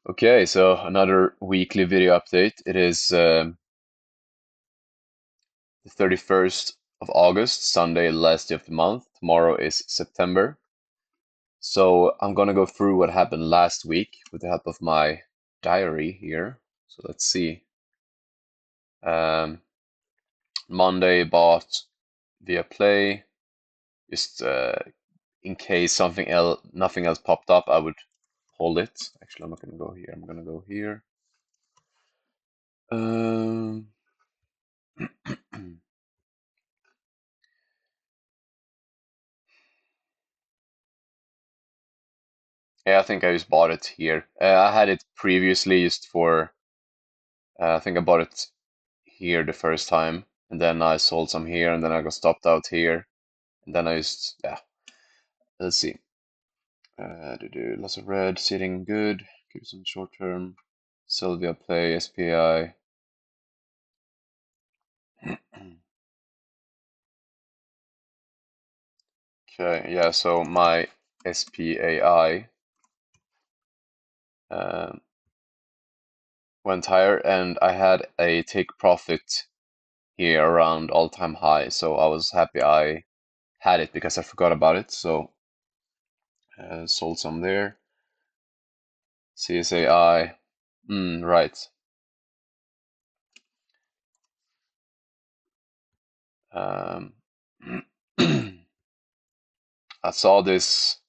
Okay, so another weekly video update. It is the 31st of August, Sunday, last day of the month. Tomorrow is September. So I'm gonna go through what happened last week with the help of my diary here. So let's see. Um, Monday bought via Play, just in case nothing else popped up, I would hold it. Actually, I'm not gonna go here. I'm gonna go here. Um, Yeah, I think I just bought it here. I had it previously just for, I think I bought it here the first time, and then I sold some here, and then I got stopped out here, and then I just, yeah, let's see. Do lots of red, sitting good, give some short term, Sylvia play, SPI. Okay, yeah, so my SPAI um, went higher, and I had a take profit here around all-time high, so I was happy I had it because I forgot about it. So sold some there. CSAI, right. Um, I saw this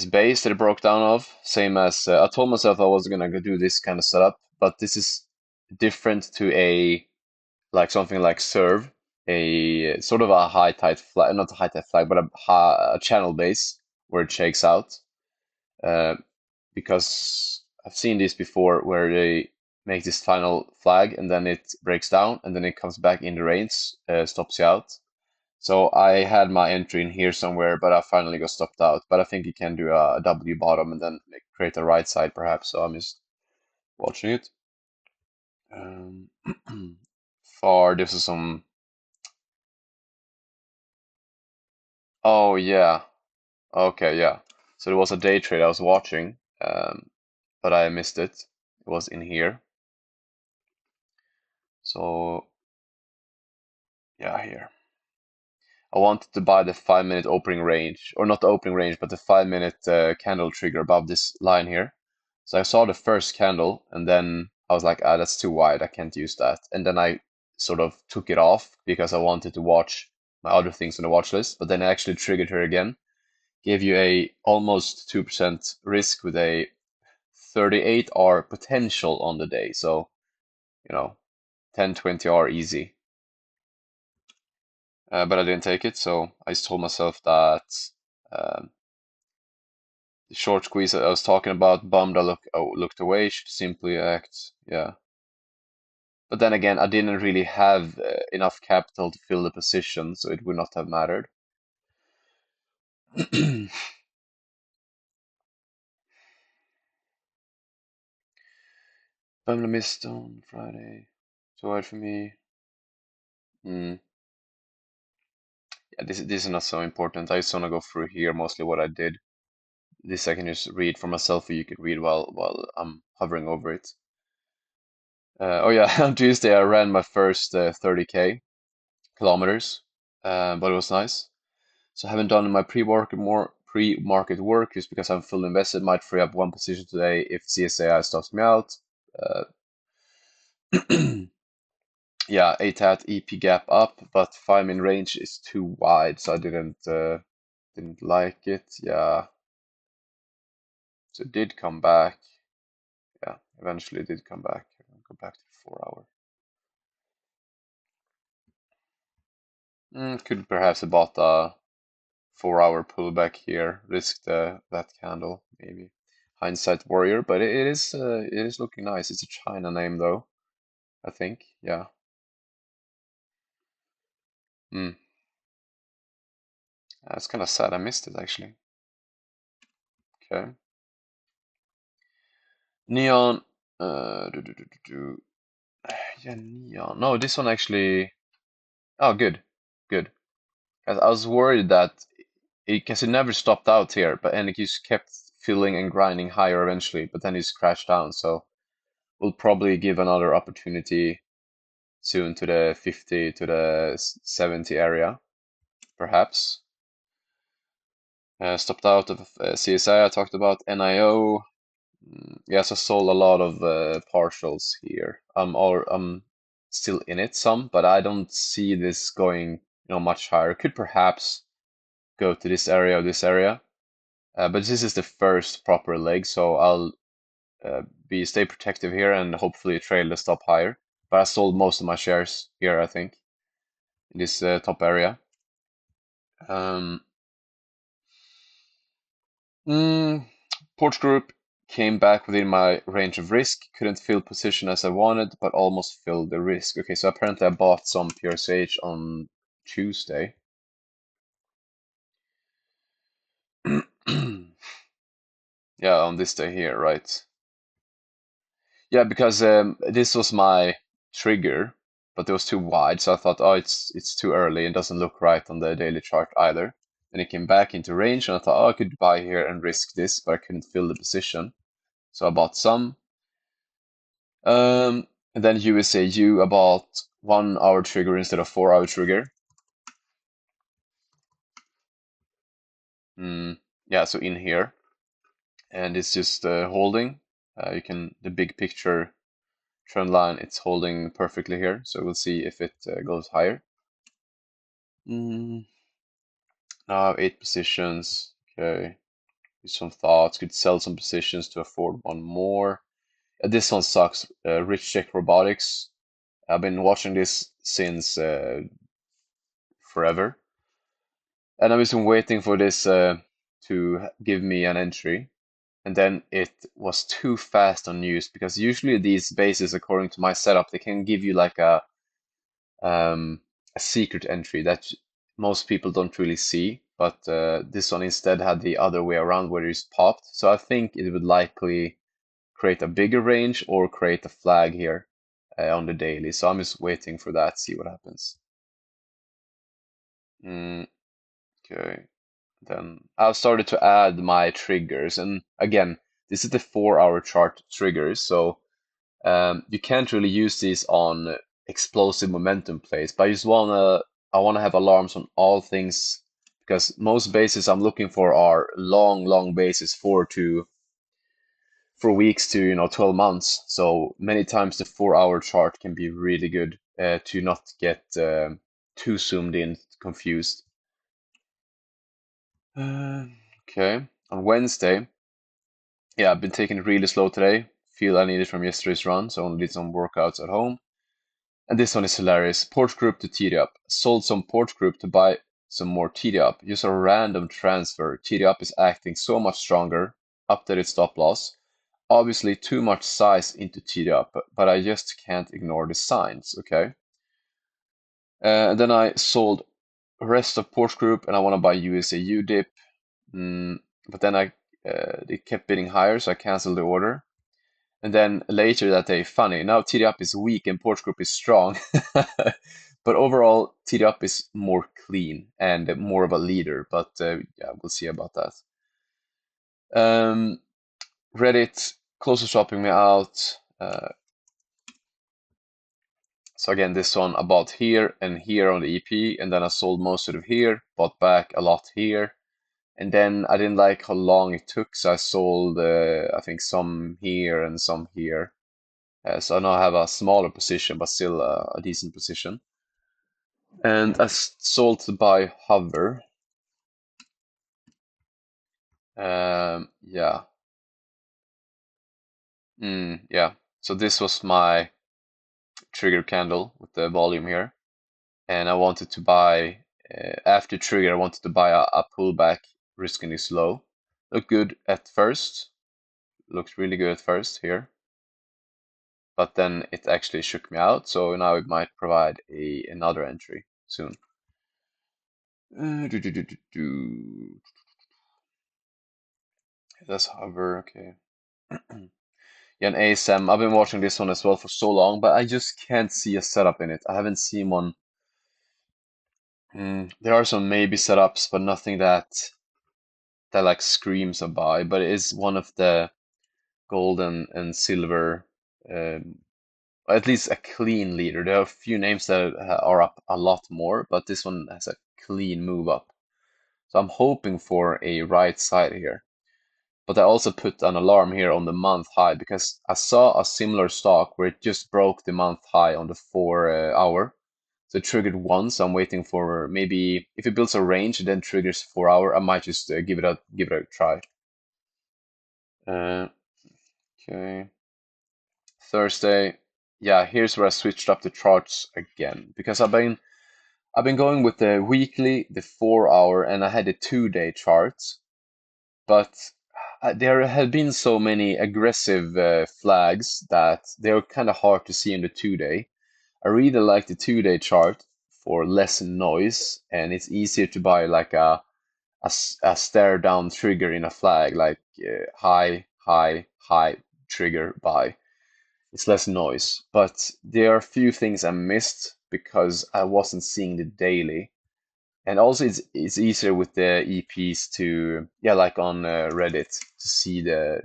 base that it broke down of, same as I told myself I was gonna go do this kind of setup, but this is different to a like something like serve, a sort of a high tide flag, not a high tide flag, but a channel base where it shakes out. Uh, because I've seen this before where they make this final flag and then it breaks down and then it comes back in the range, stops you out. So I had my entry in here somewhere, but I finally got stopped out. But I think you can do a W bottom and then create a right side perhaps. So I'm just watching it. Um, far, this is some. Oh yeah. Okay, yeah. So there was a day trade I was watching, but I missed it. It was in here. So yeah, here. I wanted to buy the 5 minute opening range, or not the opening range, but the 5 minute candle trigger above this line here. So I saw the first candle, and then I was like, ah, that's too wide. I can't use that. And then I sort of took it off because I wanted to watch my other things on the watch list. But then I actually triggered her again, gave you a almost 2% risk with a 38R potential on the day. So, 10, 20R easy. But I didn't take it, so I just told myself that um, the short squeeze that I was talking about, bummed I looked away, should simply act, yeah. But then again, I didn't really have enough capital to fill the position, so it would not have mattered. Bummed I missed on Friday. So hard for me. Mm. Yeah, this is not so important. I just want to go through here mostly what I did. This I can just read for myself, or you can read while I'm hovering over it. Oh yeah, on Tuesday I ran my first 30K kilometers, but it was nice. So I haven't done my pre-market work just because I'm fully invested. Might free up one position today if CSAI stops me out. Uh, yeah, ATAT EP gap up, but 5 min range is too wide, so I didn't like it. Yeah, so it did come back. Yeah, eventually it did come back. Go back to 4 hour. Could perhaps have bought a 4 hour pullback here, risked that candle maybe. Hindsight warrior, but it is looking nice. It's a China name though, I think. Yeah. Mm. That's kind of sad. I missed it actually. Okay. Neon. Do, do, do, do, do. Yeah, neon. No, this one actually. Oh, good, good. 'Cause I was worried that because it never stopped out here, but and it just kept filling and grinding higher eventually, but then he's crashed down. So we'll probably give another opportunity soon to the 50 to the 70 area, perhaps. Stopped out of CSI. I talked about NIO. Yes, I sold a lot of partials here. I'm still in it some, but I don't see this going, much higher. Could perhaps go to this area or this area, but this is the first proper leg, so I'll be stay protective here and hopefully trail the stop higher. But I sold most of my shares here, I think, in this top area. Um, mm, Port group came back within my range of risk. Couldn't fill position as I wanted, but almost filled the risk. Okay, so apparently I bought some PRSH on Tuesday. Yeah, on this day here, right? Yeah, because this was my trigger, but it was too wide, so I thought, oh, it's too early and doesn't look right on the daily chart either. Then it came back into range, and I thought, oh, I could buy here and risk this, but I couldn't fill the position, so I bought some. And then USAU, I bought 1 hour trigger instead of 4 hour trigger. Yeah, so in here, and it's just holding. The big picture trend line, it's holding perfectly here, so we'll see if it goes higher. Now 8 positions. Okay, use some thoughts. Could sell some positions to afford one more. This one sucks. Rich Check Robotics. I've been watching this since forever, and I've just been waiting for this to give me an entry. And then it was too fast on news because usually these bases, according to my setup, they can give you like um, a secret entry that most people don't really see. But this one instead had the other way around where it's popped. So I think it would likely create a bigger range or create a flag here on the daily. So I'm just waiting for that, see what happens. Okay. Then I've started to add my triggers. And again, this is the 4 hour chart triggers. So you can't really use these on explosive momentum plays, but I wanna have alarms on all things because most bases I'm looking for are long bases, 4 weeks to 12 months. So many times the 4 hour chart can be really good to not get too zoomed in, confused. Uh, okay, on Wednesday, yeah, I've been taking it really slow today. Feel I need it from yesterday's run, so I only did some workouts at home. And this one is hilarious. Port group to TD up. Sold some port group to buy some more TD up. Use a random transfer. TD up is acting so much stronger. Updated stop loss. Obviously too much size into TD up, but I just can't ignore the signs, okay? And then I sold rest of port group and I want to buy USAU dip. But then it kept bidding higher, so I canceled the order. And then later that day, funny, now TD Up is weak and Porch Group is strong. But overall, TD Up is more clean and more of a leader. But yeah, we'll see about that. Um, Reddit, close to swapping me out. So again, this one I bought here and here on the EP, and then I sold most of it here, bought back a lot here. And then I didn't like how long it took, so I sold, I think, some here and some here. So now I have a smaller position, but still a decent position. And I sold to buy Hover. Yeah. Yeah. So this was my trigger candle with the volume here. And I wanted to buy, after trigger, I wanted to buy a pullback, risking is low. Looked good at first. Looked really good at first here. But then it actually shook me out. So now it might provide another entry soon. That's Hover, okay. Yeah, and ASM, I've been watching this one as well for so long, but I just can't see a setup in it. I haven't seen one. There are some maybe setups, but nothing that that like screams a buy, but it is one of the gold and silver, um, at least a clean leader. There are a few names that are up a lot more, but this one has a clean move up. So I'm hoping for a right side here. But I also put an alarm here on the month high because I saw a similar stock where it just broke the month high on the 4 hour. So it triggered once. I'm waiting for maybe if it builds a range and then triggers 4 hour, I might just give it a try. Uh, okay. Thursday. Yeah, here's where I switched up the charts again because I've been going with the weekly, the 4 hour, and I had the 2 day charts, but there had been so many aggressive flags that they were kind of hard to see in the 2 day. I really like the 2 day chart for less noise, and it's easier to buy like a stare down trigger in a flag, like high, high, high trigger buy. It's less noise, but there are a few things I missed because I wasn't seeing the daily. And also it's easier with the EPs to, yeah, like on Reddit to see the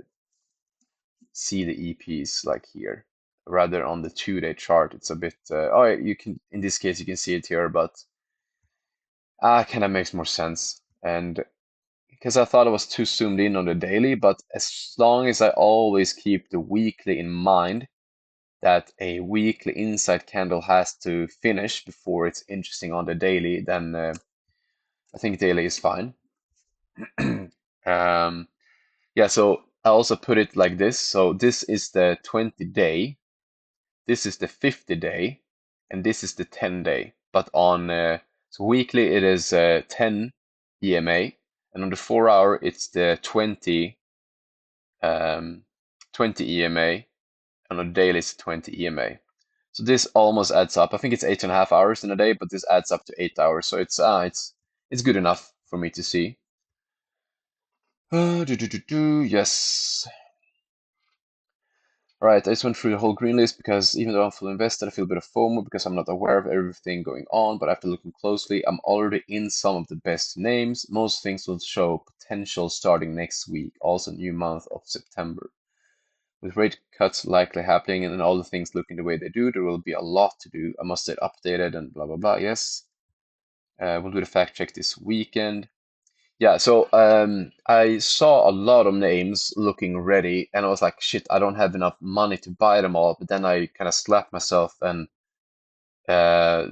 EPs like here. Rather on the 2 day chart, it's a bit oh, you can, in this case you can see it here, but kind of makes more sense. And because I thought I was too zoomed in on the daily, but as long as I always keep the weekly in mind, that a weekly inside candle has to finish before it's interesting on the daily, then I think daily is fine. um, yeah, so I also put it like this. So this is the 20 day, this is the 50 day, and this is the 10 day. But on so weekly it is 10 EMA, and on the 4 hour it's the 20 EMA, and on the daily it's 20 EMA. So this almost adds up. I think it's 8.5 hours in a day, but this adds up to 8 hours. So it's good enough for me to see. Yes. All right, I just went through the whole green list because even though I'm fully invested, I feel a bit of FOMO because I'm not aware of everything going on. But after looking closely, I'm already in some of the best names. Most things will show potential starting next week, also new month of September. With rate cuts likely happening and all the things looking the way they do, there will be a lot to do. I must stay updated and blah blah blah. Yes, we'll do the fact check this weekend. Yeah, so I saw a lot of names looking ready, and I was like, shit, I don't have enough money to buy them all. But then I kind of slapped myself and uh,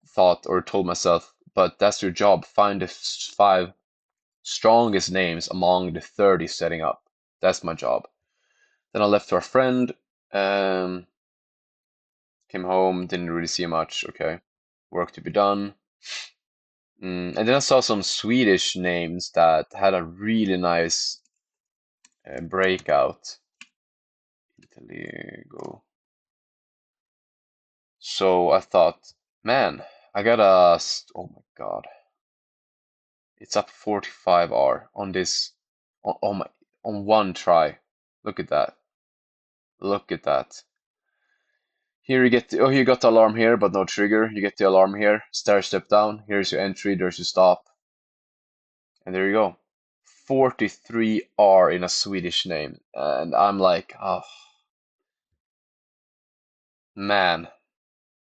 thought or told myself, but that's your job. Find the five strongest names among the 30 setting up. That's my job. Then I left for a friend, um, came home, didn't really see much. Okay, work to be done. And then I saw some Swedish names that had a really nice breakout. Illegal. So I thought, man, I gotta. Oh my God, it's up 45R on this. Oh my, on one try. Look at that. Look at that. Here you get. Oh, you got the alarm here, but no trigger. You get the alarm here. Stair step down. Here's your entry. There's your stop, and there you go. 43R in a Swedish name, and I'm like, oh man,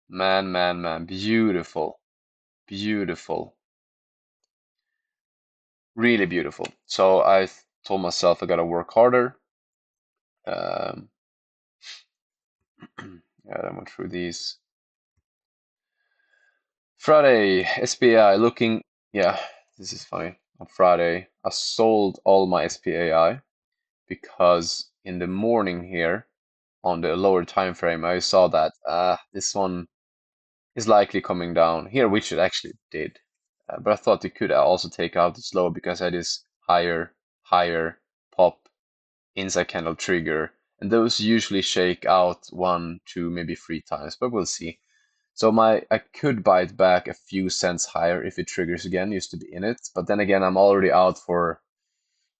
man, man, man, beautiful, beautiful. Really beautiful. So I told myself I gotta work harder. Um, yeah, I went through these. Friday, SPAI looking. Yeah, this is funny. On Friday, I sold all my SPAI because in the morning here, on the lower time frame, I saw that this one is likely coming down here, which it actually did. But I thought it could also take out the slow because I had this higher pop inside candle trigger, and those usually shake out one, two, maybe three times, but we'll see. So I could buy it back a few cents higher if it triggers again, used to be in it, but then again I'm already out for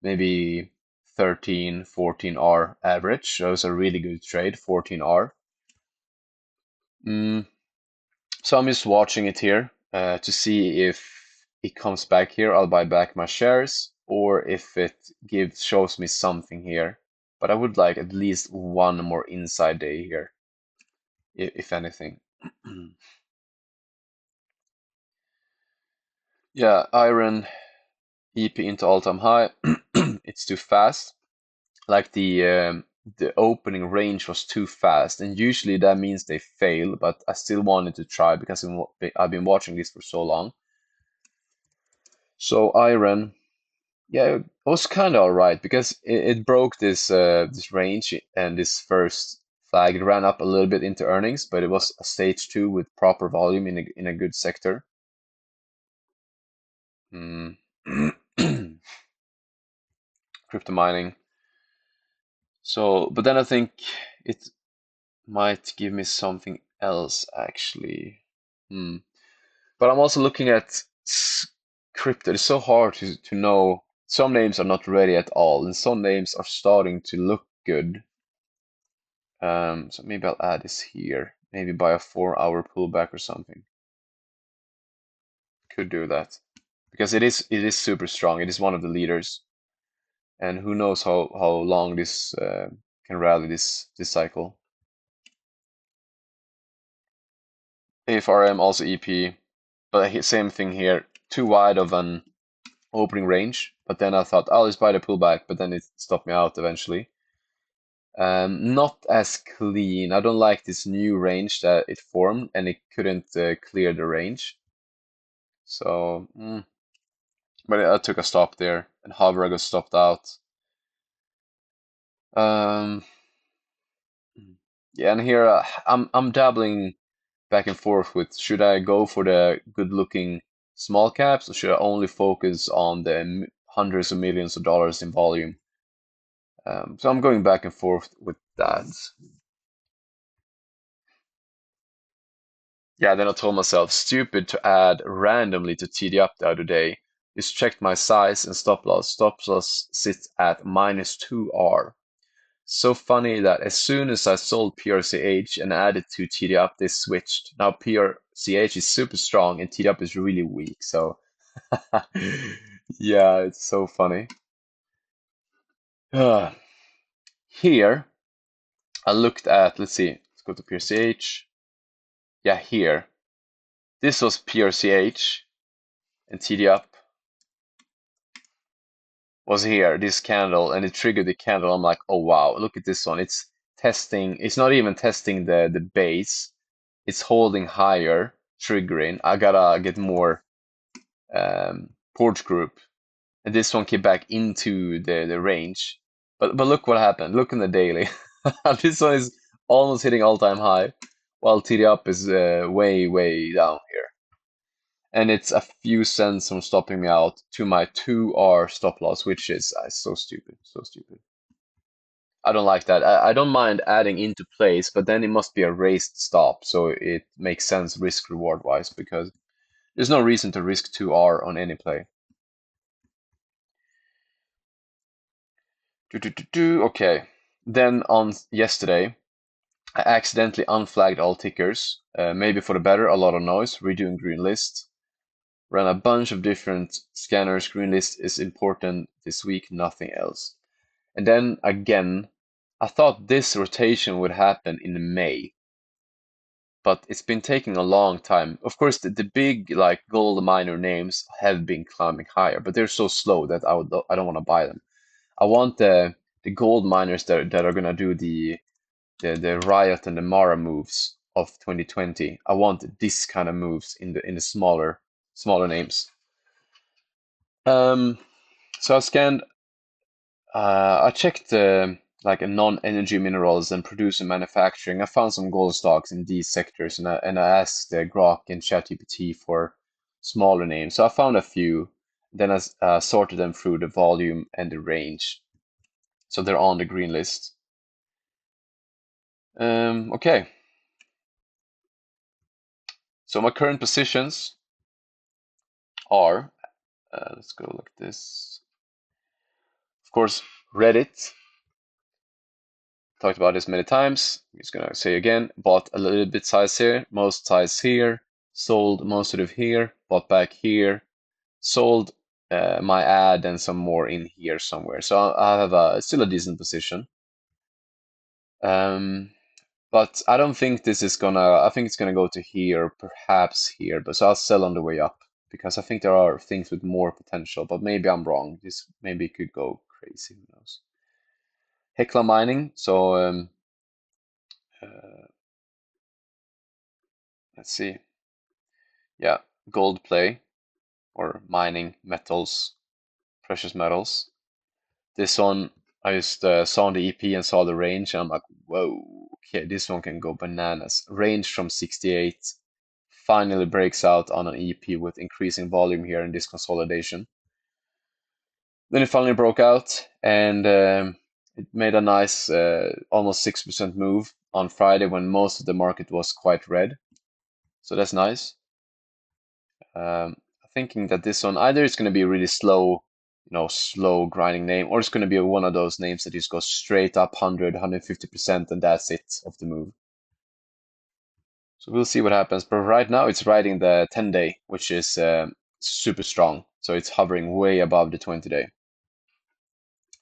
maybe 13, 14R average. So it's a really good trade, 14R. Mm, so I'm just watching it here to see if it comes back here. I'll buy back my shares, or if it shows me something here. But I would like at least one more inside day here, if anything. Yeah, iron EP into all-time high. It's too fast. Like the opening range was too fast, and usually that means they fail. But I still wanted to try because I've been watching this for so long. So iron, yeah, it was kind of alright because it broke this range and this first flag. It ran up a little bit into earnings, but it was a stage two with proper volume in a good sector. Mm. Crypto mining. So, but then I think it might give me something else actually. Hmm. But I'm also looking at crypto. It's so hard to know. Some names are not ready at all, and some names are starting to look good. So maybe I'll add this here. Maybe buy a 4-hour pullback or something. Could do that because it is super strong. It is one of the leaders, and who knows how long this can rally this cycle. AFRM also EP, but same thing here. Too wide of an opening range, but then I thought I'll just buy the pullback, but then it stopped me out eventually. Not as clean. I don't like this new range that it formed, and it couldn't clear the range. So, but I took a stop there, and however I got stopped out. Um, yeah, and here I'm dabbling back and forth with should I go for the good-looking small caps or should I only focus on the hundreds of millions of dollars in volume? So I'm going back and forth with that. Yeah, then I told myself, stupid to add randomly to TD up the other day. Just checked my size and stop loss. Stop loss sits at -2R. So funny that as soon as I sold PRCH and added to TD up, they switched. Now PRCH is super strong and TD up is really weak. So yeah, it's so funny. Here, I looked at, let's see, let's go to PRCH. Yeah, here. This was PRCH and TD up was here, this candle, and it triggered the candle. I'm like, oh wow, look at this one. It's testing, it's not even testing the base, it's holding higher, triggering. I gotta get more porch group. And this one came back into the range. But look what happened. Look in the daily. This one is almost hitting all-time high, while TD up is way down here. And it's a few cents from stopping me out to my 2R stop loss, which is so stupid, so stupid. I don't like that. I don't mind adding into place, but then it must be a raised stop, so it makes sense risk reward wise, because there's no reason to risk 2R on any play. Okay. Then on yesterday, I accidentally unflagged all tickers, maybe for the better, a lot of noise, redoing green list. Ran a bunch of different scanners. Green list is important this week, nothing else. And then again, I thought this rotation would happen in May, but it's been taking a long time. Of course, the big like gold miner names have been climbing higher, but they're so slow that I don't want to buy them. I want the gold miners that are gonna do the Riot and the Mara moves of 2020. I want this kind of moves in the smaller names. So I checked like a non-energy minerals and producer manufacturing. I found some gold stocks in these sectors, and I asked Grok and ChatGPT for smaller names. So I found a few. Then I sorted them through the volume and the range. So they're on the green list. Okay. So my current positions are, let's go like this. Of course, Reddit. Talked about this many times. I'm just gonna say again, bought a little bit size here, most size here, sold most of it here, bought back here, sold my ad and some more in here somewhere. So I have still a decent position. But I don't think this is gonna, I think it's gonna go to here, perhaps here, but so I'll sell on the way up because I think there are things with more potential, but maybe I'm wrong. This maybe could go crazy, who knows. Hecla Mining, so uh, let's see. Yeah, gold play or mining metals, precious metals. This one, I just saw on the EP and saw the range, and I'm like, whoa, okay, this one can go bananas. Range from 68 finally breaks out on an EP with increasing volume here in this consolidation. Then it finally broke out, and it made a nice almost 6% move on Friday when most of the market was quite red. So that's nice. I'm thinking that this one either it's going to be a really slow, slow grinding name, or it's going to be one of those names that just goes straight up 100, 150%, and that's it of the move. So we'll see what happens. But right now it's riding the 10-day, which is super strong. So it's hovering way above the 20-day.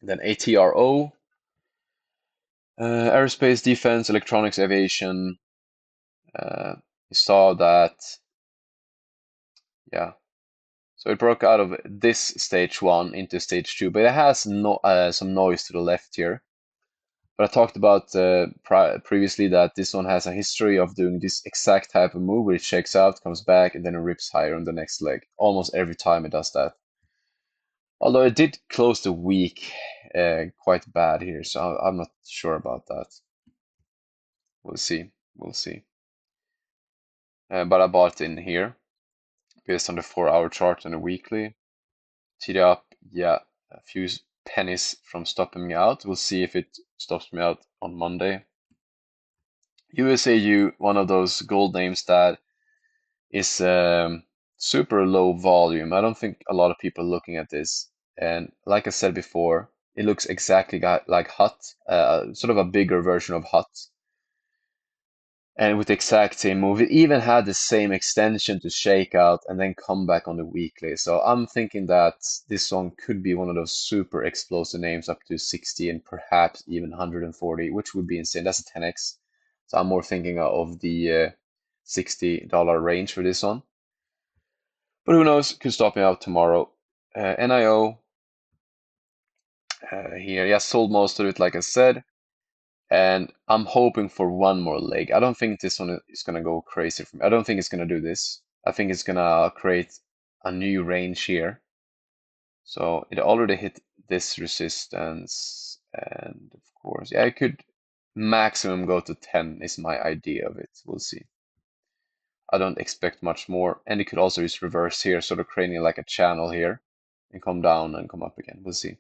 Then ATRO, aerospace, defense, electronics, aviation. You saw that, yeah. So it broke out of this stage one into stage two, but it has no some noise to the left here. But I talked about previously that this one has a history of doing this exact type of move where it shakes out, comes back, and then it rips higher on the next leg. Almost every time it does that. Although it did close the week quite bad here, so I'm not sure about that. We'll see. We'll see. But I bought in here based on the 4-hour chart and the weekly. TD up, yeah, a few pennies from stopping me out. We'll see if it stops me out on Monday. USAU, one of those gold names that is super low volume. I don't think a lot of people are looking at this. And like I said before, it looks exactly like HUT, sort of a bigger version of HUT. And with the exact same move, it even had the same extension to shake out and then come back on the weekly. So I'm thinking that this one could be one of those super explosive names up to 60 and perhaps even 140, which would be insane. That's a 10x. So I'm more thinking of the $60 range for this one. But who knows? Could stop me out tomorrow. NIO here, yeah, sold most of it, like I said. And I'm hoping for one more leg. I don't think this one is gonna go crazy for me. I don't think it's gonna do this. I think it's gonna create a new range here. So it already hit this resistance, and of course, yeah, it could maximum go to 10 is my idea of it. We'll see. I don't expect much more, and it could also just reverse here, sort of creating like a channel here, and come down and come up again. We'll see.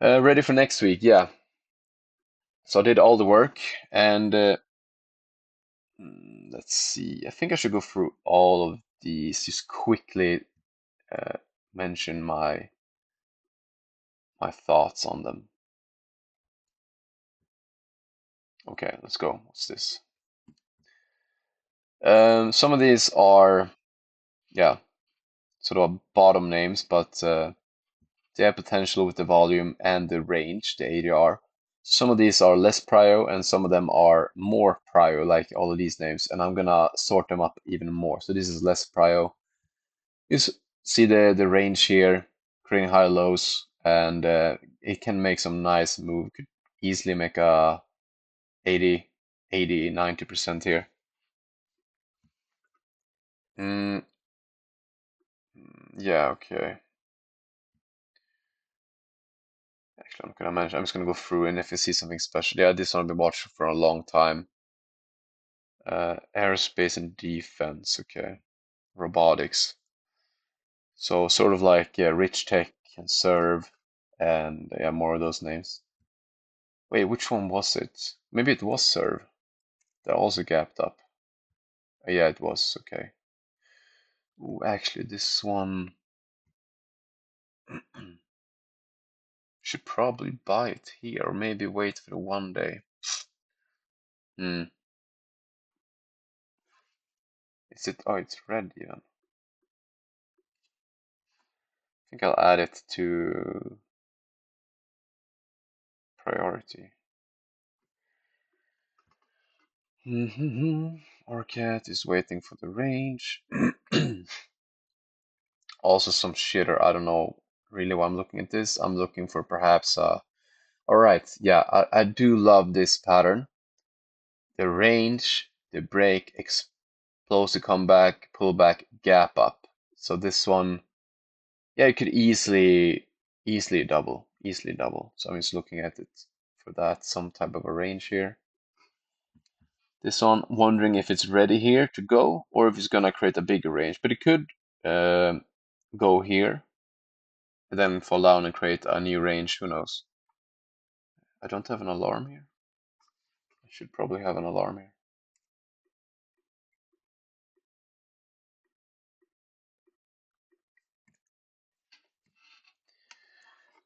Ready for next week? Yeah. So I did all the work, and let's see. I think I should go through all of these, just quickly uh, mention my thoughts on them. Okay, let's go. What's this? Some of these are, yeah, sort of bottom names, but they have potential with the volume and the range, the ADR. Some of these are less prio, and some of them are more prio, like all of these names. And I'm gonna sort them up even more. So this is less prio. You see the range here, creating high lows, and it can make some nice move. Could easily make a 80, 80, 90% here. Mm, yeah, okay. Actually, I'm gonna mention. I'm just gonna go through, and if you see something special, yeah, this one I've been watching for a long time. Aerospace and defense, okay. Robotics. So sort of like Rich Tech and Serve, and yeah, more of those names. Wait, which one was it? Maybe it was Serve. That also gapped up. Yeah, it was. Okay. Ooh, actually, this one should probably buy it here, or maybe wait for the 1 day. Hmm. Is it? Oh, it's red even. think I'll add it to priority. Our cat is waiting for the range. Also some shitter. I don't know really why I'm looking at this. I'm looking for perhaps all right, yeah, I do love this pattern. The range, the break, explosive comeback, pullback, gap up. So this one, yeah, you could easily double, easily double. So I'm just looking at it for that, some type of a range here. This one, wondering if it's ready here to go or if it's gonna create a bigger range. But it could go here and then fall down and create a new range. Who knows? I don't have an alarm here. I should probably have an alarm here.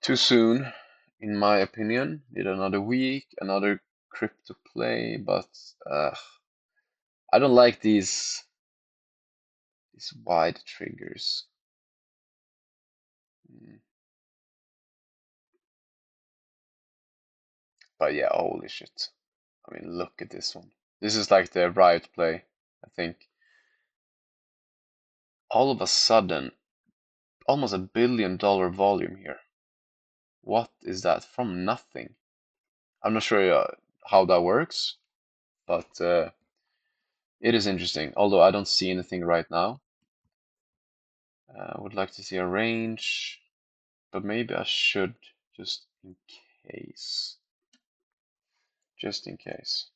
Too soon, in my opinion. Need another week, another crypto play, but I don't like these wide triggers. Mm. But yeah, holy shit. I mean, look at this one. This is like the riot play, I think. All of a sudden, almost $1 billion volume here. What is that? From nothing. I'm not sure how that works, but it is interesting. Although I don't see anything right now. I would like to see a range, but maybe I should just in case. Just in case.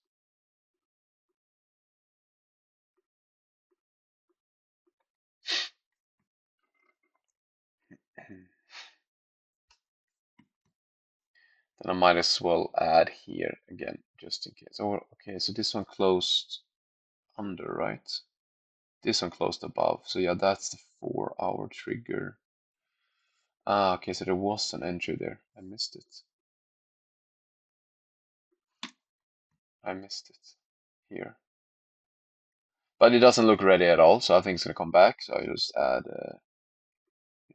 Then I might as well add here again, just in case. Oh, okay, so this one closed under, right? This one closed above. So yeah, that's the 4-hour trigger. Ah, okay, so there was an entry there. I missed it. I missed it here. But it doesn't look ready at all, so I think it's gonna come back. So I just add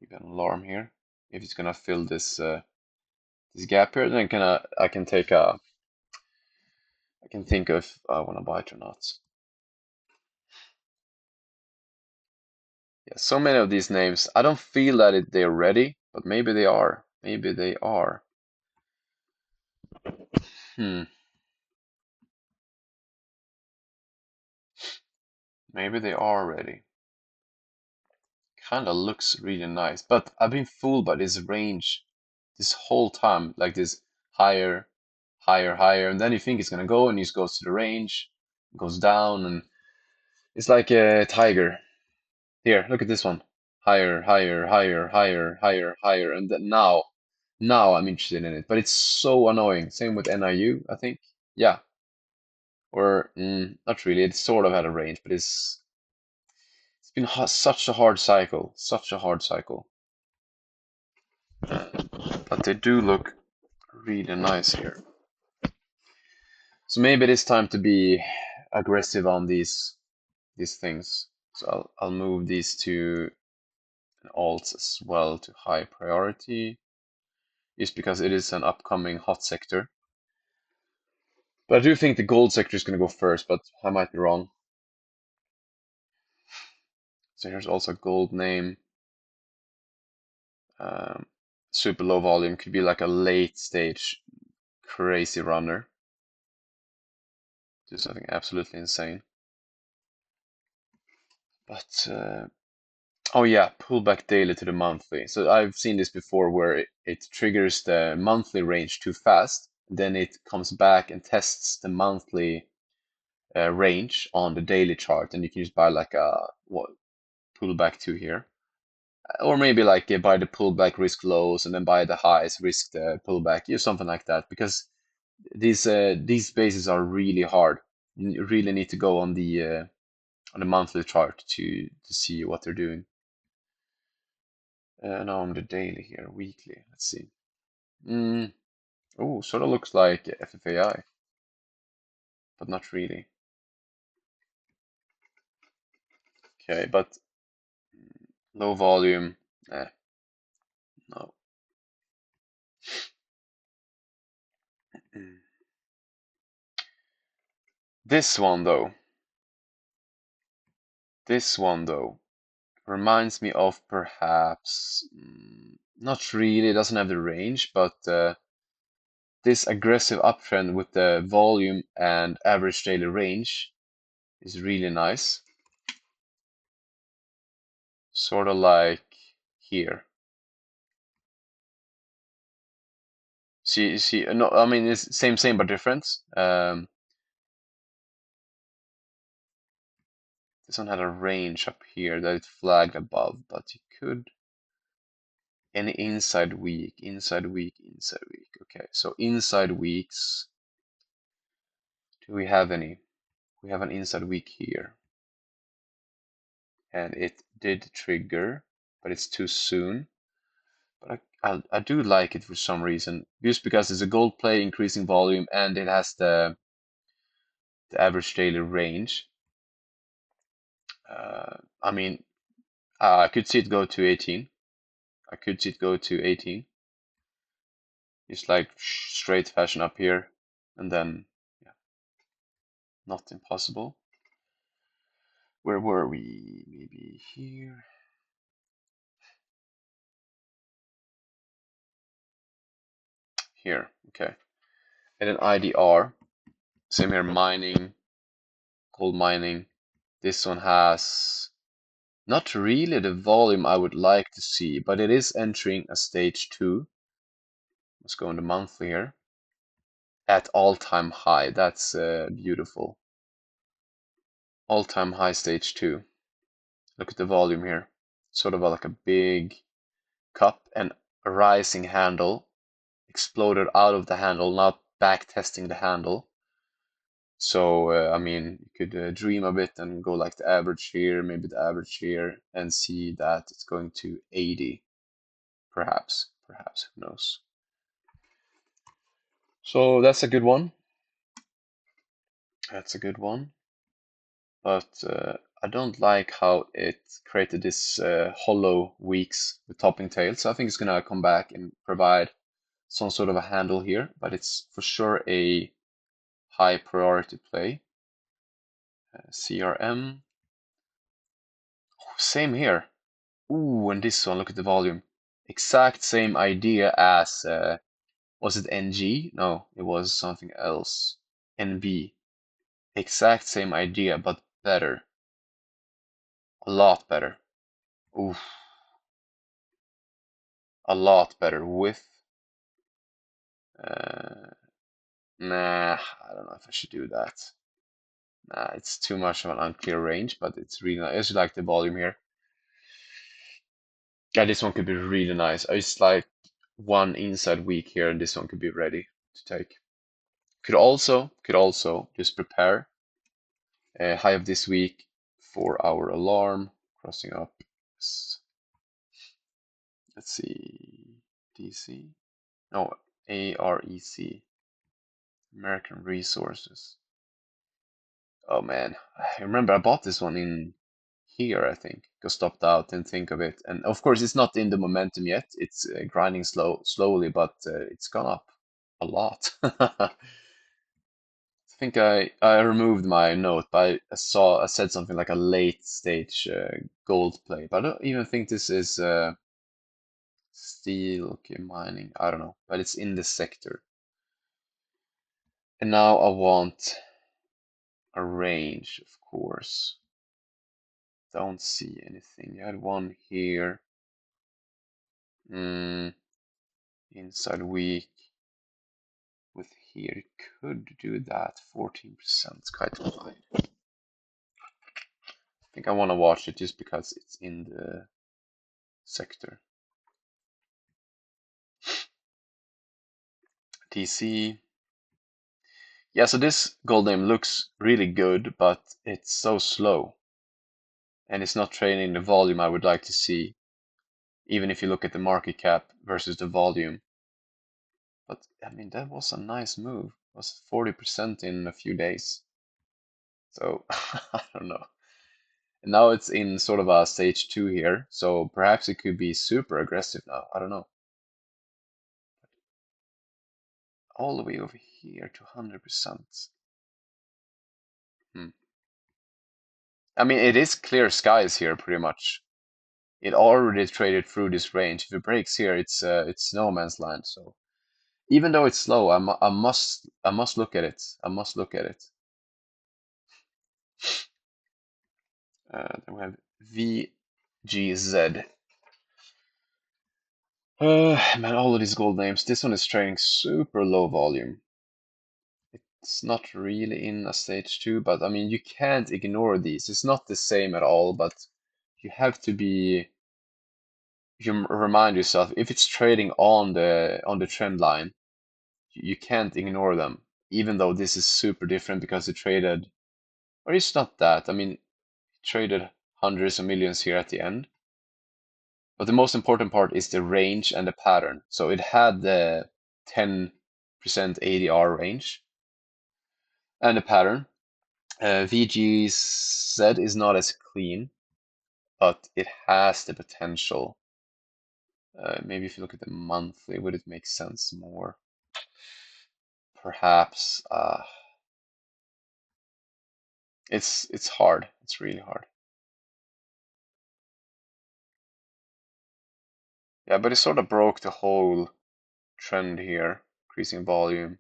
maybe an alarm here. If it's gonna fill this gap here, then I can take a I can think if I wanna buy it or not. Yeah, so many of these names. I don't feel that they're ready, but maybe they are. Maybe they are. Hmm. Maybe they are ready. Kinda looks really nice, but I've been fooled by this range this whole time, like this higher, higher, higher, and then you think it's gonna go, and it goes to the range, goes down, and it's like a tiger. Here, look at this one. Higher, higher, higher, higher, higher, higher, and then now I'm interested in it, but it's so annoying. Same with NIU, I think. Yeah, or not really. It sort of had a range, but it's been such a hard cycle, such a hard cycle. But they do look really nice here. So maybe it is time to be aggressive on these things. So I'll move these to alts as well to high priority, just because it is an upcoming hot sector. But I do think the gold sector is going to go first, but I might be wrong. So here's also a gold name. Um, Super low volume could be like a late stage crazy runner. Do something absolutely insane. But oh yeah, pull back daily to the monthly. So I've seen this before where it triggers the monthly range too fast, then it comes back and tests the monthly range on the daily chart, and you can just buy like a what pullback to here. Or maybe like buy the pullback, risk lows, and then buy the highs, risk the pullback, something like that. Because these bases are really hard. You really need to go on the monthly chart to see what they're doing. Now on the daily here, weekly. Let's see. Oh, sort of looks like FFAI, but not really. Okay, but low volume. Eh. No. Mm. This one though, this one though, reminds me of perhaps, not really, it doesn't have the range, but this aggressive uptrend with the volume and average daily range is really nice. Sort of like here. See, no, I mean, it's same, but different. This one had a range up here that it flagged above, but you could any inside week, inside week, inside week. Okay, so inside weeks, do we have any? We have an inside week here, and it did trigger, but it's too soon. But I do like it for some reason, just because it's a gold play, increasing volume, and it has the average daily range. I mean, I could see it go to 18. I could see it go to 18. It's like straight fashion up here, and then yeah, not impossible. Where were we? Maybe here. Here, okay. And then IDR, same here, mining, gold mining. This one has not really the volume I would like to see, but it is entering a stage 2. Let's go in the monthly here. At all-time high, that's beautiful. All-time high stage 2. Look at the volume here. Sort of like a big cup and a rising handle. Exploded out of the handle, now back testing the handle. So, I mean, you could dream a bit and go like the average here, maybe the average here, and see that it's going to 80, perhaps, who knows. So that's a good one. That's a good one. But I don't like how it created this hollow weeks with topping tail. So I think it's gonna come back and provide some sort of a handle here, but it's for sure a high priority play. CRM, same here. Ooh, and this one, look at the volume. Exact same idea as, was it NG? No, it was something else. NB. Exact same idea, but better. A lot better. Oof, a lot better with. Uh, nah, I don't know if I should do that. Nah, it's too much of an unclear range, but it's really nice. I just like the volume here. Yeah, this one could be really nice. I just like one inside week here, and this one could be ready to take. Could also just prepare high of this week for our alarm crossing up. Let's see, DC. No, AREC, American Resources. Oh man, I remember I bought this one in here, I think. Got stopped out and think of it. And of course, it's not in the momentum yet. It's grinding slowly, but it's gone up a lot. I think I removed my note, but I said something like a late stage gold play. But I don't even think this is steel, okay, mining. I don't know, but it's in this sector. And now I want a range, of course. Don't see anything. You had one here. Inside week with here. Could do that. 14%. It's quite high. I think I want to watch it just because it's in the sector. TC. Yeah, so this gold name looks really good, but it's so slow. And it's not trading the volume I would like to see, even if you look at the market cap versus the volume. But I mean, that was a nice move. It was 40% in a few days. So I don't know. And now it's in sort of a stage 2 here, so perhaps it could be super aggressive now. I don't know. all the way over here to 100%. Hmm. I mean, it is clear skies here pretty much. It already traded through this range. If it breaks here, it's no man's land. So even though it's slow, I must look at it. I must look at it. Then we have VGZ. Man, all of these gold names. This one is trading super low volume. It's not really in a stage two, but I mean, you can't ignore these. It's not the same at all, but you have to be, you remind yourself if it's trading on the trend line, you can't ignore them. Even though this is super different because it traded, or it's not that. I mean, it traded hundreds of millions here at the end. But the most important part is the range and the pattern. So it had the 10% ADR range and the pattern. VGZ is not as clean, but it has the potential. Maybe if you look at the monthly, would it make sense more? Perhaps. It's hard. It's really hard. Yeah, but it sort of broke the whole trend here, increasing volume.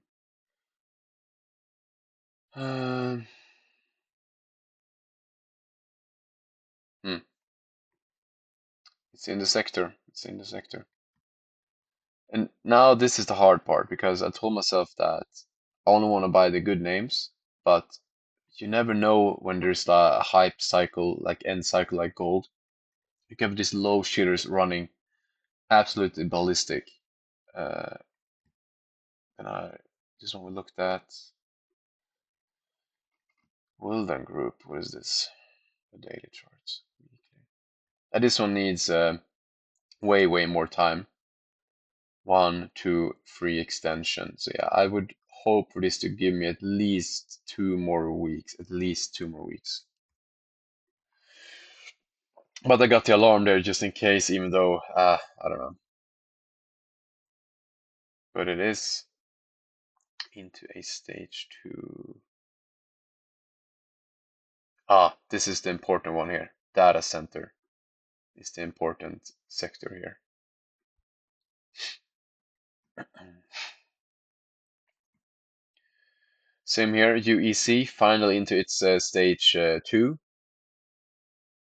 Um, hmm. It's in the sector. It's in the sector. And now this is the hard part because I told myself that I only want to buy the good names, but you never know when there's a hype cycle, like end cycle, like gold. You can have these low shitters running absolutely ballistic. Uh, and this one we looked at Wilden Group. What is this? The daily charts. This one needs way more time. 1, 2, 3 extension. So yeah, I would hope for this to give me at least 2 more weeks. At least 2 more weeks. But I got the alarm there just in case, even though I don't know. But it is into a stage two. This is the important one here. Data center is the important sector here. Same here, UEC finally into its stage two.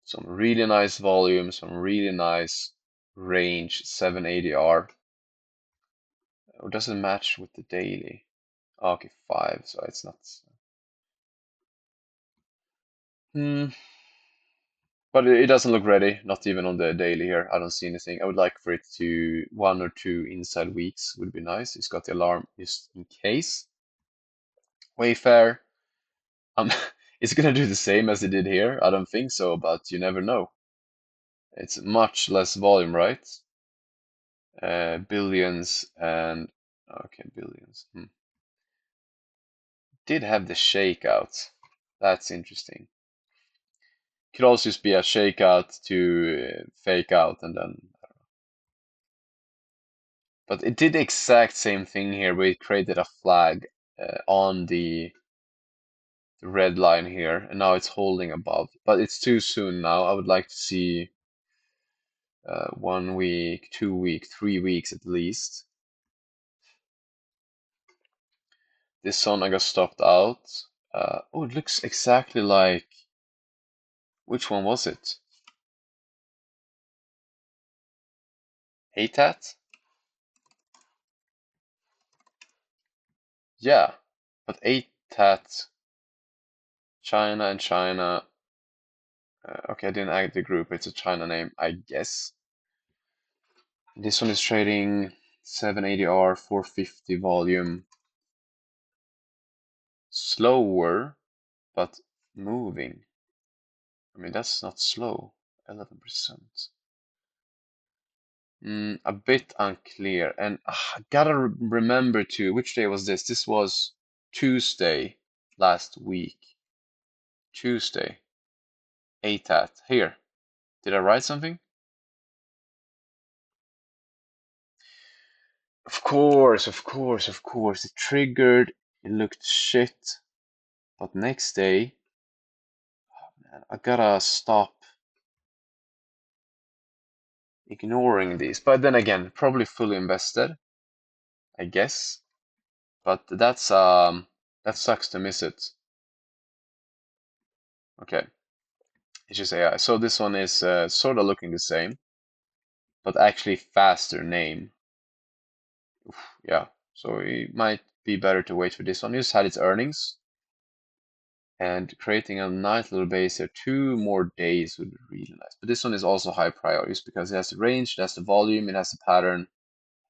Some really nice volume, some really nice range, 780R. It doesn't match with the daily. Okay, 5, so it's not. Hmm. But it doesn't look ready, not even on the daily here. I don't see anything. I would like for it to 1 or 2 inside weeks would be nice. It's got the alarm just in case. Wayfair, um, it's gonna do the same as it did here. I don't think so, but you never know. It's much less volume, right? Billions and okay, billions. Did have the shakeout. That's interesting. Could also just be a shakeout to fake out and then. But it did the exact same thing here where it created a flag on the red line here and now it's holding above. But it's too soon now. I would like to see 1 week, 2 week, 3 weeks at least. This one I got stopped out. Oh, it looks exactly like. Which one was it? ATAT? Yeah, but ATAT, China and China. Okay, I didn't add the group. It's a China name, I guess. This one is trading 780R, 450 volume. Slower, but moving. I mean, that's not slow. 11%. A bit unclear. And I gotta remember to, which day was this? This was Tuesday last week. Tuesday. ATAT. Here. Did I write something? Of course, of course, of course. It triggered. It looked shit. But next day, man, I gotta stop ignoring these. But then again, probably fully invested, I guess. But that sucks to miss it. Okay, it's just AI. So this one is sort of looking the same, but actually faster name. Yeah, so it might be better to wait for this one. Just had its earnings and creating a nice little base here. 2 more days would be really nice. But this one is also high priorities because it has the range, it has the volume, it has the pattern,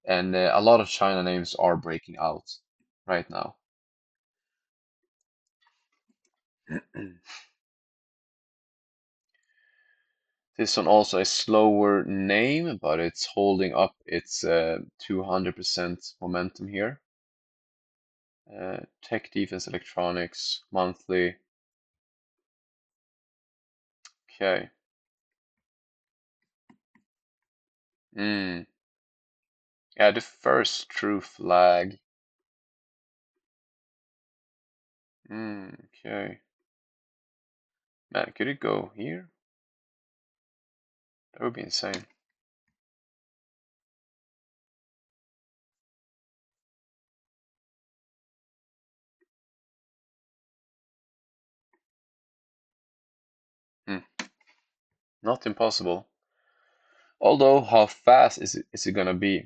and a lot of China names are breaking out right now. This one also a slower name, but it's holding up its 200% momentum here. Tech defense electronics monthly. Okay. Mm. Yeah, the first true flag. Okay. Man, could it go here? That would be insane. Hmm. Not impossible. Although, how fast is it gonna be?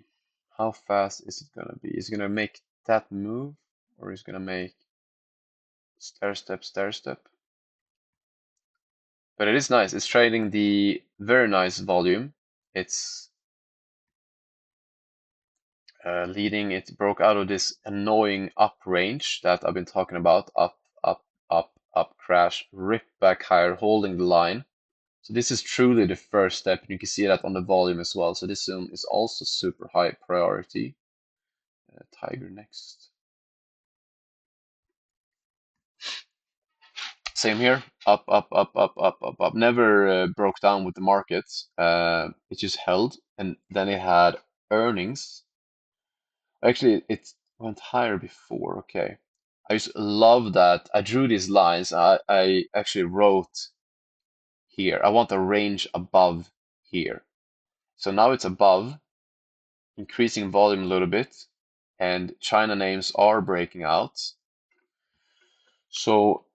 How fast is it gonna be? Is it gonna make that move, or is it gonna make stair step, stair step? But it is nice. It's trading the very nice volume. It's leading. It broke out of this annoying up range that I've been talking about. Up, up, up, up, crash, rip back higher, holding the line. So this is truly the first step. You can see that on the volume as well. So this one is also super high priority. Tiger next. Same here. Up, up, up, up, up, up, up. Never broke down with the markets. It just held, and then it had earnings. Actually, it went higher before. Okay. I just love that. I drew these lines. I actually wrote here. I want a range above here. So now it's above, increasing volume a little bit, and China names are breaking out. So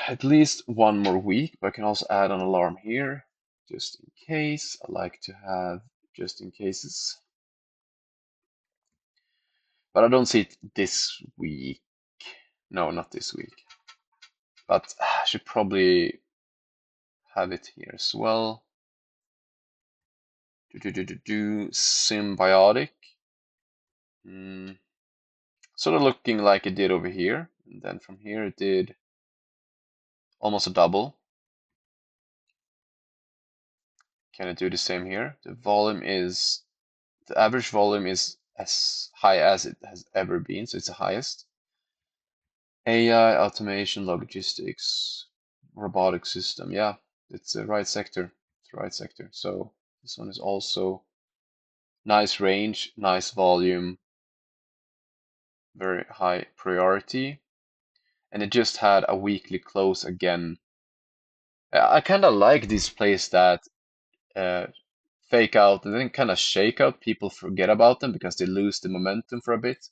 at least 1 more week, but I can also add an alarm here just in case. I like to have just in cases. But I don't see it this week. No, not this week. But I should probably have it here as well. Symbiotic. Mm, Sort of looking like it did over here. And then from here it did almost a double. Can it do the same here? The average volume is as high as it has ever been, so it's the highest. AI, automation, logistics, robotic system. Yeah, it's the right sector. It's the right sector. So this one is also nice range, nice volume, very high priority. And it just had a weekly close again. I kind of like these plays that uh, fake out and then kind of shake out. People forget about them because they lose the momentum for a bit.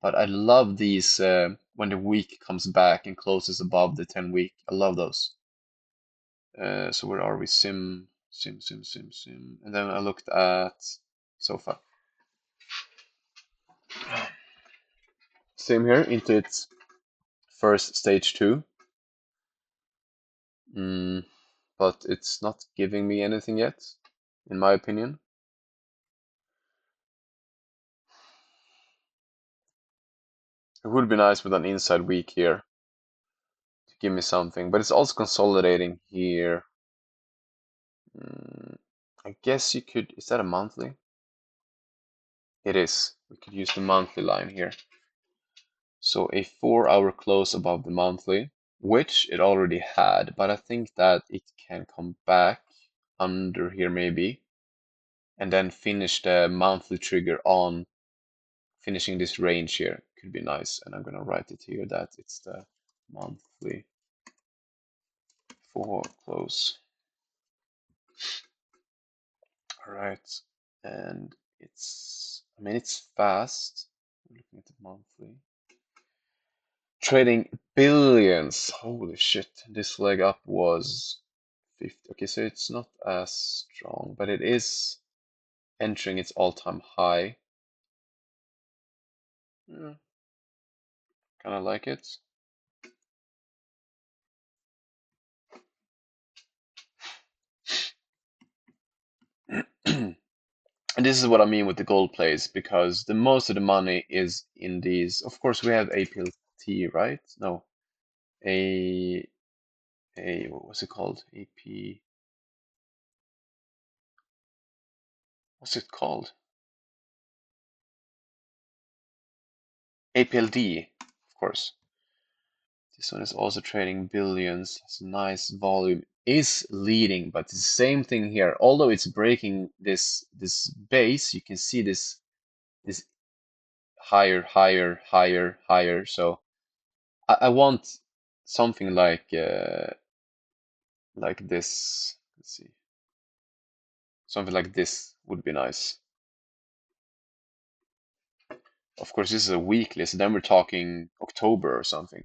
But I love these when the week comes back and closes above the 10 week. I love those. So where are we? Sim. And then I looked at SoFi. Same here into its first stage two. Mm, but it's not giving me anything yet, in my opinion. It would be nice with an inside week here to give me something, but it's also consolidating here. Mm, I guess you could, is that a monthly? It is. We could use the monthly line here. So a 4 hour close above the monthly, which it already had, but I think that it can come back under here maybe, and then finish the monthly trigger on finishing this range here could be nice. And I'm gonna write it here that it's the monthly for close. All right, and I mean, it's fast. We're looking at the monthly. Trading billions. Holy shit. This leg up was 50. Okay, so it's not as strong, but it is entering its all-time high. Yeah, kind of like it. And this is what I mean with the gold plays, because the most of the money is in these. Of course, we have APLT, right? No, a what was it called? AP. What's it called? APLD, of course. This one is also trading billions. Has nice volume. Is leading, but it's the same thing here. Although it's breaking this base, you can see this higher, higher, higher, higher. So I want something like this. Let's see. Something like this would be nice. Of course, this is a weekly, so then we're talking October or something.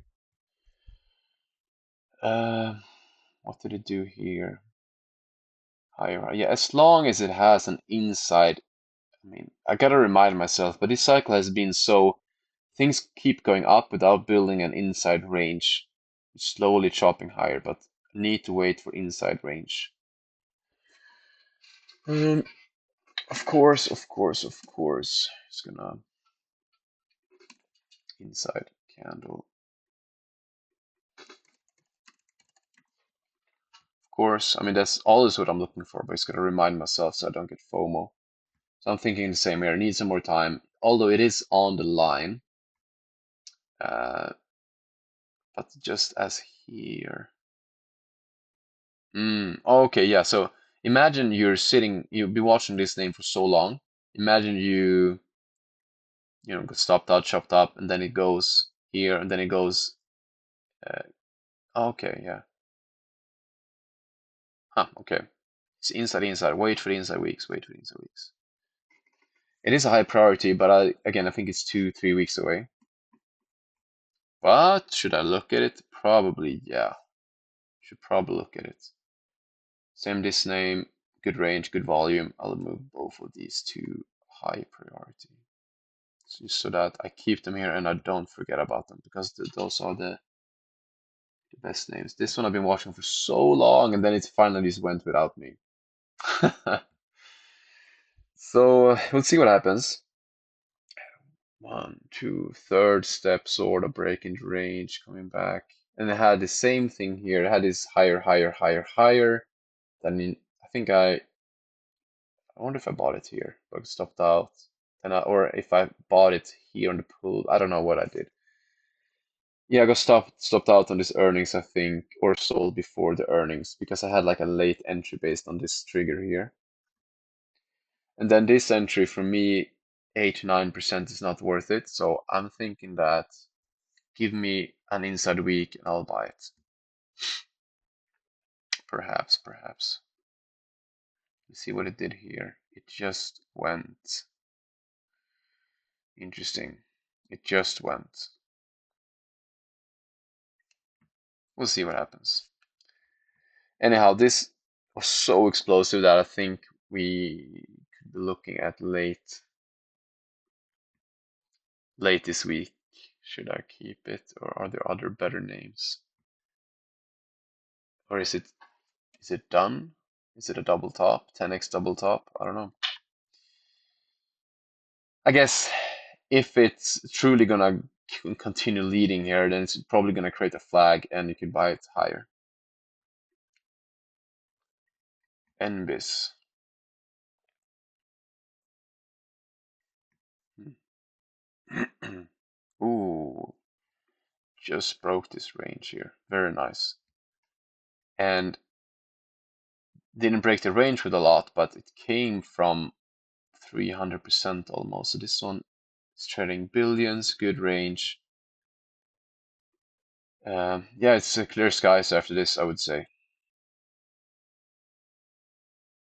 What did it do here? Higher, yeah, as long as it has an inside. I mean, I gotta remind myself, but this cycle has been so things keep going up without building an inside range. It's slowly chopping higher, but need to wait for inside range. Of course, of course, of course. It's gonna inside candle. Of course, I mean that's always what I'm looking for, but it's gonna remind myself so I don't get FOMO. So I'm thinking the same here. I need some more time, although it is on the line. But just as here. Okay, yeah. So imagine you're sitting, you've been watching this name for so long. Imagine got stopped out, chopped up, and then it goes here, and then it goes. Uh, okay, yeah. Huh, okay. It's inside, inside. Wait for the inside weeks. Wait for the inside weeks. It is a high priority, but again, I think it's 2, 3 weeks away. But should I look at it? Probably, yeah. Should probably look at it. Same this name, good range, good volume. I'll move both of these to high priority. So that I keep them here and I don't forget about them because those are the best names. This one I've been watching for so long and then it finally just went without me. So we'll see what happens. 1, 2, third step sort of break into range, coming back. And it had the same thing here. It had this higher, higher, higher, higher. Then I think I wonder if I bought it here, but stopped out. Or if I bought it here on the pool. I don't know what I did. Yeah, I got stopped out on this earnings, I think, or sold before the earnings because I had like a late entry based on this trigger here. And then this entry for me, 8 to 9% is not worth it. So I'm thinking that give me an inside week and I'll buy it. Perhaps, perhaps. Let's see what it did here. It just went. Interesting. It just went. We'll see what happens. Anyhow, this was so explosive that I think we could be looking at late this week. Should I keep it or are there other better names? Or is it done? Is it a double top? 10x double top? I don't know. I guess if it's truly gonna continue leading here, then it's probably gonna create a flag and you can buy it higher. NBIS. Ooh, just broke this range here. Very nice. And didn't break the range with a lot, but it came from 300% almost. So this one It's trading billions, good range. Yeah, it's clear skies after this, I would say.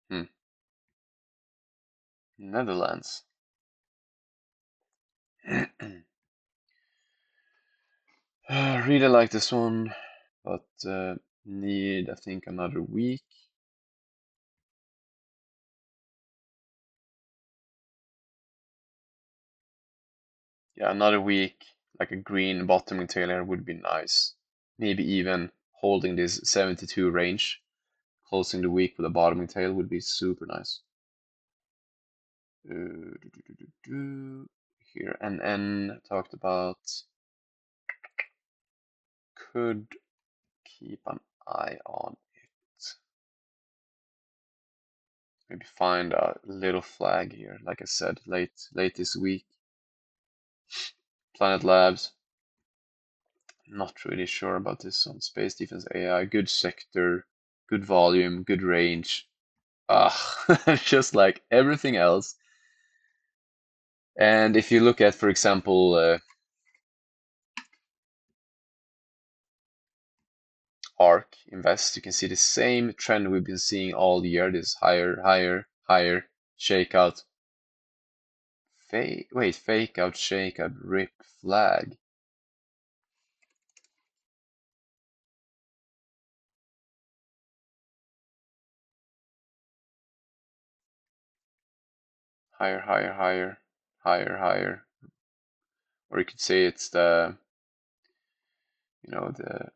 Hmm. Netherlands. Really like this one, but need, I think, another week. Yeah, another week, like a green bottoming tail here would be nice. Maybe even holding this 72 range, closing the week with a bottoming tail would be super nice. Here, NN talked about, could keep an eye on it. Maybe find a little flag here, like I said, late this week. Planet Labs, not really sure about this one. Space Defense AI, good sector, good volume, good range. Just like everything else. And if you look at, for example, ARK Invest, you can see the same trend we've been seeing all year. This higher, higher, higher, shakeout, fake out, shakeout, rip, flag. Higher, higher, higher, higher, higher. Or you could say it's the, the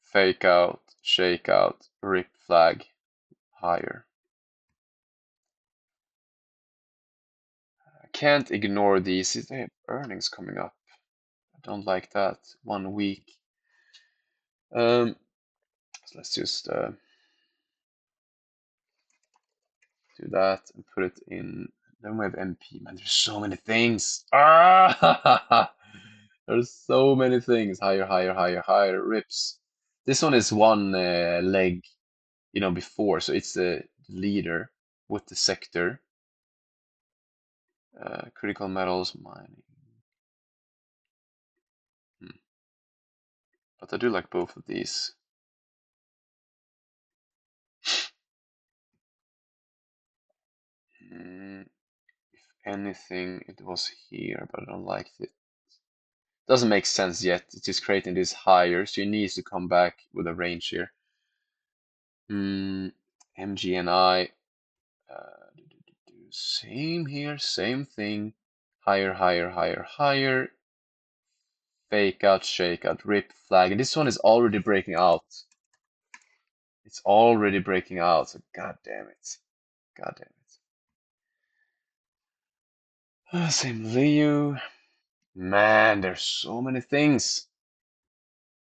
fake out, shake out, rip flag, higher. I can't ignore these. They have earnings coming up. I don't like that. 1 week. So let's just do that and put it in. Then we have MP. Man, there's so many things. There's so many things. Higher, higher, higher, higher. Rips. This one is one leg, before. So it's the leader with the sector. Critical metals, mining. Hmm. But I do like both of these. If anything, it was here, but I don't like it. Doesn't make sense yet. It's just creating this higher, so it needs to come back with a range here. MGNI, same here, same thing. Higher, higher, higher, higher. Fake out, shake out, rip, flag. And this one is already breaking out. It's already breaking out, so god damn it. God damn it. Same Liu. Man, there's so many things.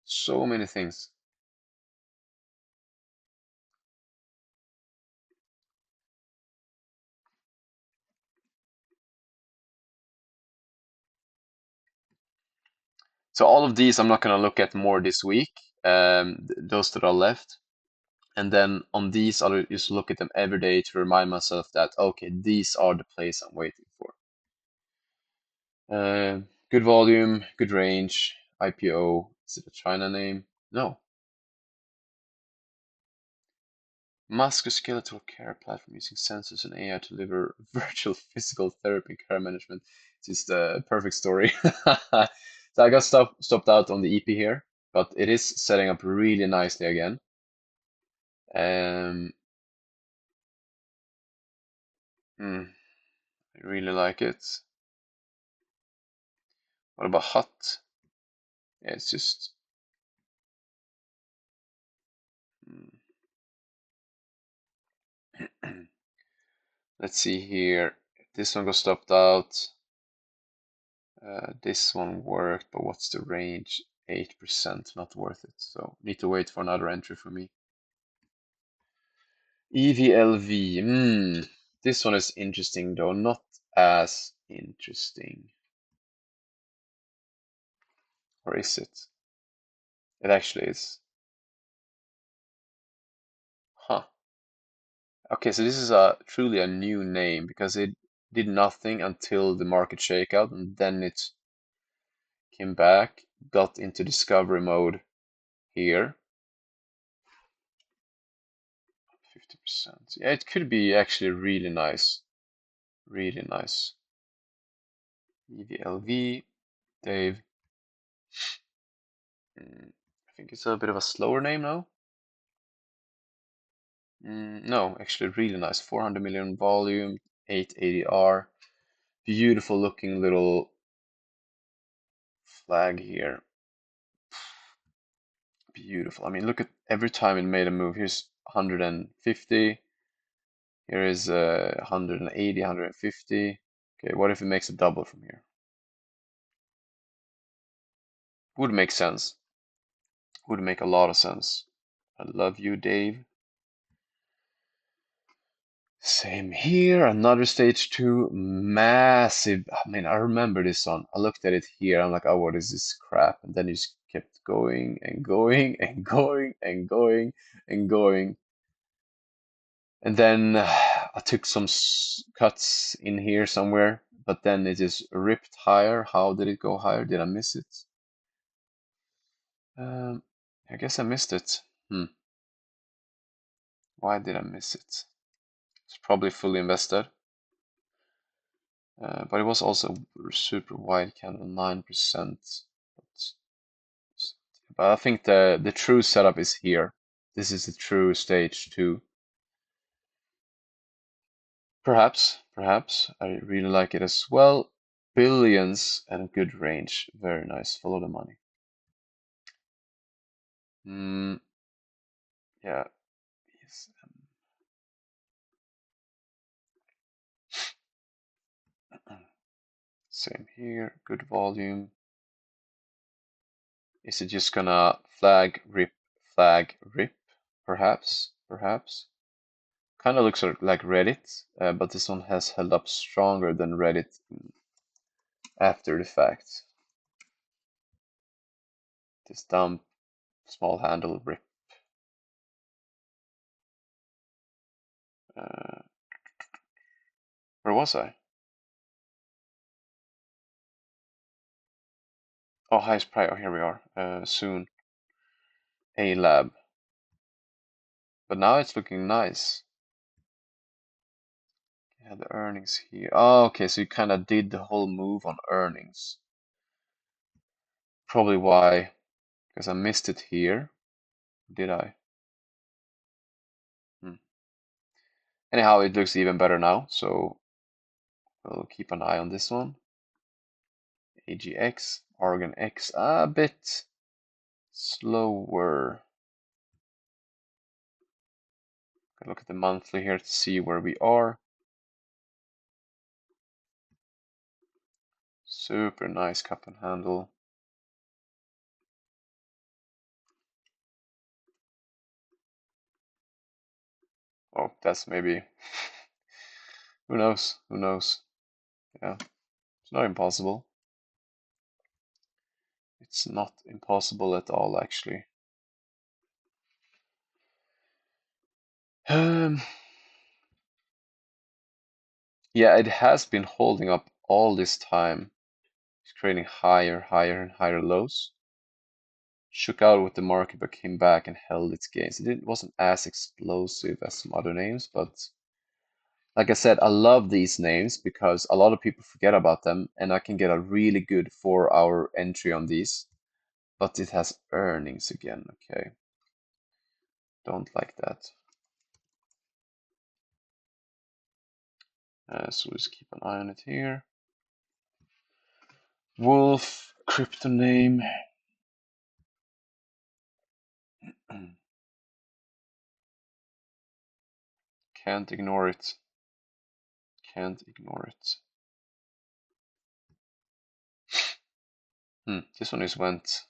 So many things. So all of these I'm not going to look at more this week, those that are left. And then on these, I'll just look at them every day to remind myself that, okay, these are the plays I'm waiting for. Good volume, good range, IPO. Is it a China name? No. Musculoskeletal care platform using sensors and AI to deliver virtual physical therapy care management. It's just a perfect story. So I got stopped out on the EP here, but it is setting up really nicely again. Um, I really like it. What about hot? Yeah, it's just. Let's see here. This one got stopped out. This one worked, but what's the range? 8%, not worth it. So need to wait for another entry for me. EVLV. This one is interesting though, not as interesting. Or is it? It actually is. Huh. Okay, so this is truly a new name because did nothing until the market shakeout, and then it came back, got into discovery mode here. 50%. Yeah, it could be actually really nice. Really nice. EVLV, Dave. I think it's a bit of a slower name now. No, actually really nice. 400 million volume, 880R. Beautiful looking little flag here. Beautiful. I mean, look at every time it made a move. Here's 150. Here is 180, 150. Okay, what if it makes a double from here? Would make sense. Would make a lot of sense. I love you, Dave. Same here, another stage two, massive. I mean, I remember this one. I looked at it here. I'm like, oh, what is this crap? And then it just kept going and going and going and going and going. And then I took some cuts in here somewhere, but then it just ripped higher. How did it go higher? Did I miss it? I guess I missed it. Why did I miss it? It's probably fully invested. But it was also super wide candle, 9%. But I think the true setup is here. This is the true stage two. Perhaps. I really like it as well. Billions and good range. Very nice. Follow the money. Yeah. Yes. Same here. Good volume. Is it just gonna flag, rip, flag, rip? Perhaps. Kind of looks like Reddit, but this one has held up stronger than Reddit after the fact. This dump, small handle, rip. Where was I? Oh, highest price. Oh, here we are. Soon. A lab. But now it's looking nice. Yeah, the earnings here. Oh, okay, so you kind of did the whole move on earnings. Probably why, because I missed it here. Did I? Anyhow, it looks even better now, so we'll keep an eye on this one. AGX, Oregon X, a bit slower. Look at the monthly here to see where we are. Super nice cup and handle. Oh, that's maybe, who knows? Yeah, it's not impossible. It's not impossible at all, actually. Yeah, it has been holding up all this time. It's creating higher and higher lows. Shook out with the market, but came back and held its gains. It wasn't as explosive as some other names, but like I said, I love these names because a lot of people forget about them, and I can get a really good 4-hour entry on these. But it has earnings again, okay. Don't like that. So let's keep an eye on it here. Wolf, crypto name. Can't ignore it. This one is went.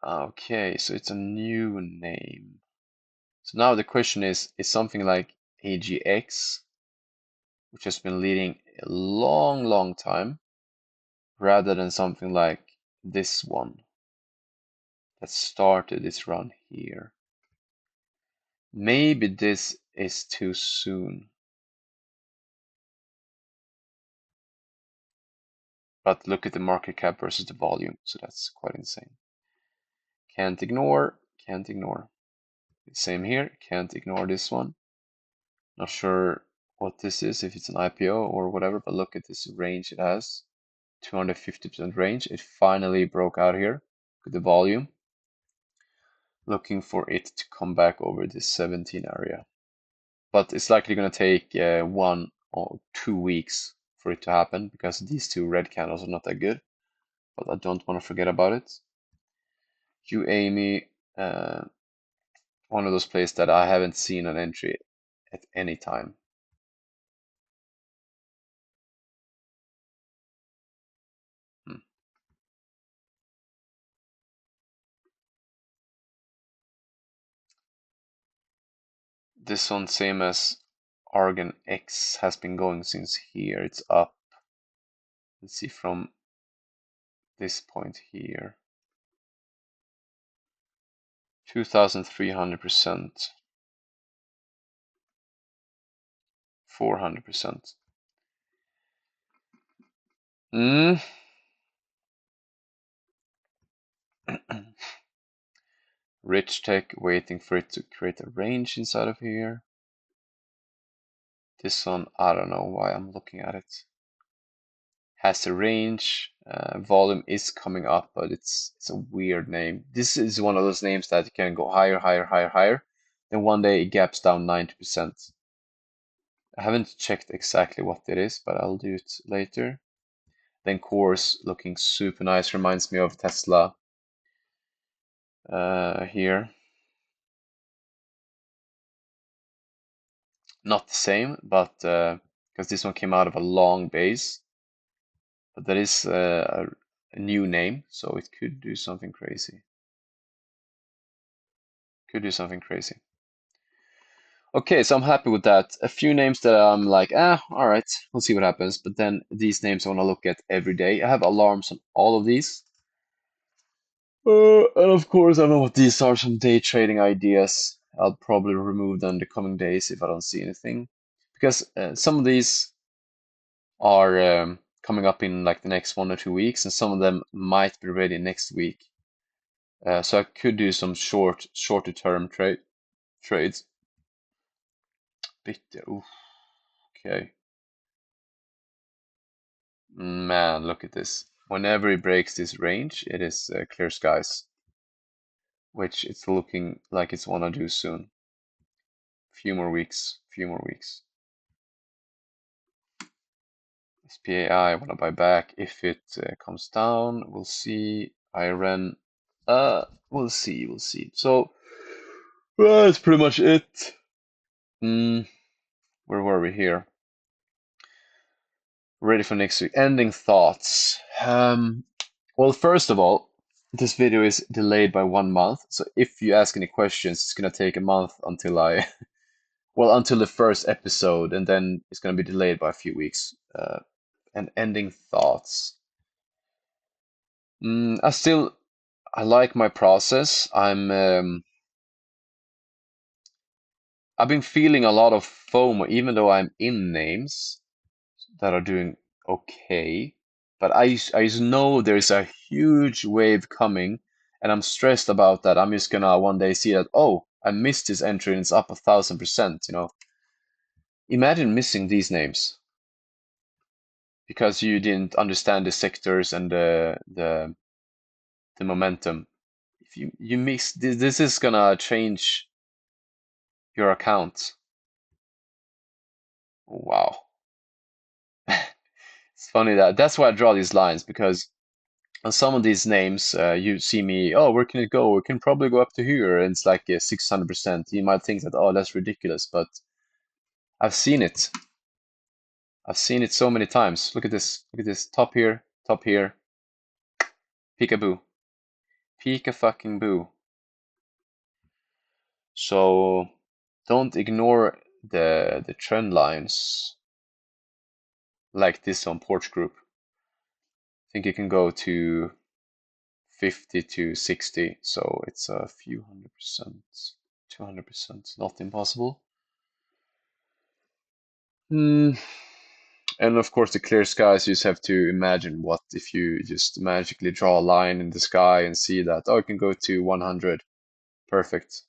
Okay, so it's a new name. So now the question is something like AGX, which has been leading a long time, rather than something like this one that started its run here. Maybe this is too soon. But look at the market cap versus the volume, so that's quite insane. Can't ignore, can't ignore. Same here, can't ignore this one. Not sure what this is, if it's an IPO or whatever, but look at this range it has. 250% range. It finally broke out here with the volume. Looking for it to come back over this 17 area. But it's likely going to take 1 or 2 weeks for it to happen because these two red candles are not that good. But I don't want to forget about it. You Amy, one of those places that I haven't seen an entry at any time. This one, same as Argon X, has been going since here. It's up. Let's see from this point here. 2,300%. 400%. Rich tech, waiting for it to create a range inside of here. This one, I don't know why I'm looking at it. Has a range, volume is coming up, but it's a weird name. This is one of those names that can go higher, higher, higher, higher. Then one day it gaps down 90%. I haven't checked exactly what it is, but I'll do it later. Then course looking super nice, reminds me of Tesla here. Not the same, but because this one came out of a long base. But that is a new name, so it could do something crazy. Could do something crazy. Okay, so I'm happy with that. A few names that I'm like, all right, we'll see what happens. But then these names I want to look at every day. I have alarms on all of these. And of course, I know what these are, some day trading ideas. I'll probably remove them the coming days if I don't see anything. Because some of these are coming up in like the next 1 or 2 weeks, and some of them might be ready next week. So I could do some shorter term trades. Bitter, oof, okay. Man, look at this. Whenever it breaks this range, it is clear skies, which it's looking like it's wanna do soon. Few more weeks, few more weeks. SPAI, I wanna buy back if it comes down. We'll see. IRN, we'll see, we'll see. So that's pretty much it. Where were we here? Ready for next week. Ending thoughts. Well, first of all, this video is delayed by 1 month. So if you ask any questions, it's gonna take a month until well, until the first episode, and then it's gonna be delayed by a few weeks. And ending thoughts. I like my process. I've been feeling a lot of FOMO, even though I'm in names that are doing okay. But I just know there's a huge wave coming, and I'm stressed about that. I'm just gonna one day see that, oh, I missed this entry and it's up 1,000%, you know. Imagine missing these names because you didn't understand the sectors and the momentum. If you miss this is gonna change your account. Wow. It's funny that's why I draw these lines, because on some of these names, you see me, oh, where can it go? It can probably go up to here, and it's like 600%. You might think that, oh, that's ridiculous, but I've seen it. I've seen it so many times. Look at this. Look at this. Top here, peekaboo, peek a fucking boo. So don't ignore the trend lines like this on Porch Group. I think it can go to 50 to 60, so it's a few 100%, 200%, not impossible. And And of course, the clear skies, you just have to imagine what if you just magically draw a line in the sky and see that, oh, it can go to 100. Perfect.